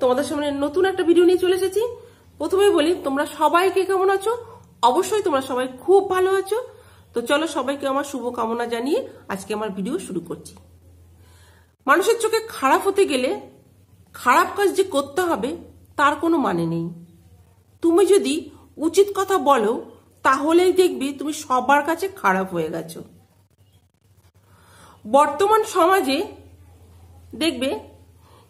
তোমাদের সামনে নতুন একটা ভিডিও নিয়ে চলে এসেছি। প্রথমেই বলি, তোমরা সবাই কে কেমন আছো? অবশ্যই তোমরা সবাই খুব ভালো আছো। তো চলো, সবাইকে আমার শুভ কামনা জানিয়ে আজকে আমার ভিডিও শুরু করছি। মানুষের চোখে খারাপ হতে গেলে খারাপ কাজ যে করতে হবে তার কোনো মানে নেই। তুমি যদি উচিত কথা বলো তাহলেই দেখবি তুমি সবার কাছে খারাপ হয়ে গেছো। বর্তমান সমাজে দেখবে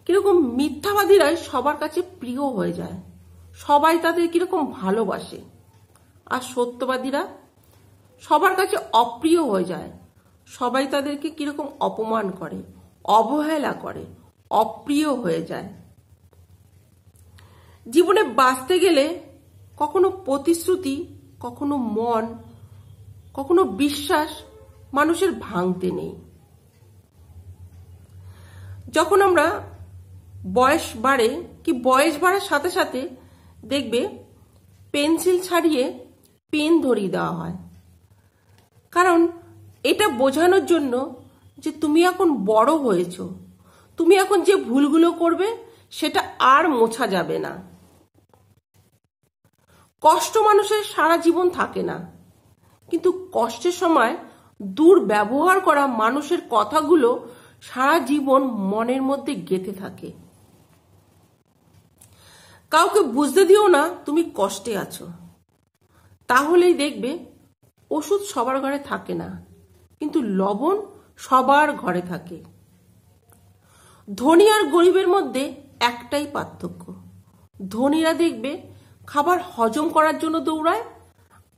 কিরকম মিথ্যাবাদীরাই সবার কাছে প্রিয় হয়ে যায়, সবাই তাদের কিরকম ভালোবাসে। আর সত্যবাদীরা সবার কাছে অপ্রিয় হয়ে যায়, সবাই তাদেরকে কিরকম অপমান করে, অবহেলা করে, অপ্রিয় হয়ে যায়। জীবনে বাঁচতে গেলে কখনো প্রতিশ্রুতি, কখনো মন, কখনো বিশ্বাস মানুষের ভাঙতে নেই। যখন আমরা বয়স বাড়ে কি বয়স বাড়ার সাথে সাথে দেখবে পেন্সিল ছাড়িয়ে পেন ধরিয়ে দেওয়া হয়, কারণ এটা বোঝানোর জন্য যে তুমি এখন বড় হয়েছো, তুমি এখন যে ভুলগুলো করবে সেটা আর মোছা যাবে না। কষ্ট মানুষের সারা জীবন থাকে না, কিন্তু কষ্টের সময় দুর্ব্যবহার করা মানুষের কথাগুলো সারা জীবন মনের মধ্যে গেঁথে থাকে। কাউকে বুঝতে দিও না তুমি কষ্টে আছো, তাহলেই দেখবে ওষুধ সবার ঘরে থাকে না, কিন্তু লবণ সবার ঘরে থাকে। ধনী আর গরিবের মধ্যে একটাই পার্থক্য, ধনীরা দেখবে খাবার হজম করার জন্য দৌড়ায়,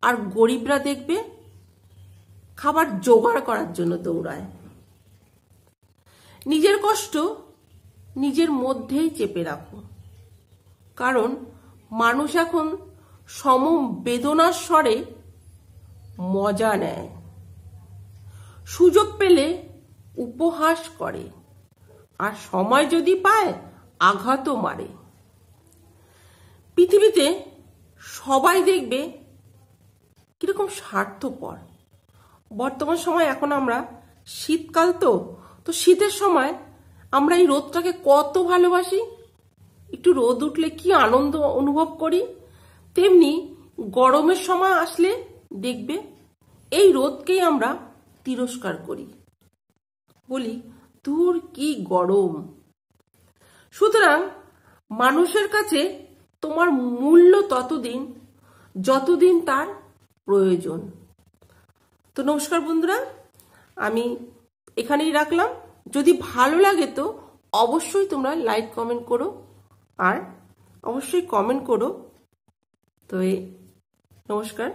আর গরিবরা দেখবে খাবার জোগাড় করার জন্য দৌড়ায়। নিজের কষ্ট নিজের মধ্যেই চেপে রাখো, কারণ মানুষ এখন সমবেদনার স্বরে মজা নেয়, সুযোগ পেলে উপহাস করে, আর সময় যদি পায় আঘাতও মারে। পৃথিবীতে সবাই দেখবে কিরকম স্বার্থপর। বর্তমান সময় এখন আমরা শীতকাল, তো শীতের সময় আমরা এই রোদটাকে কত ভালোবাসি, একটু রোদ উঠলে কি আনন্দ অনুভব করি। তেমনি গরমের সময় আসলে দেখবে এই রোদকেই আমরা তিরস্কার করি, বলি দূর কি গরম। সুতরাং মানুষের কাছে তোমার মূল্য ততদিন যতদিন তার প্রয়োজন। তো নমস্কার বন্ধুরা, আমি এখানেই রাখলাম। যদি ভালো লাগে তো অবশ্যই তোমরা লাইক কমেন্ট করো, আর অবশ্যই কমেন্ট করো। তো নমস্কার।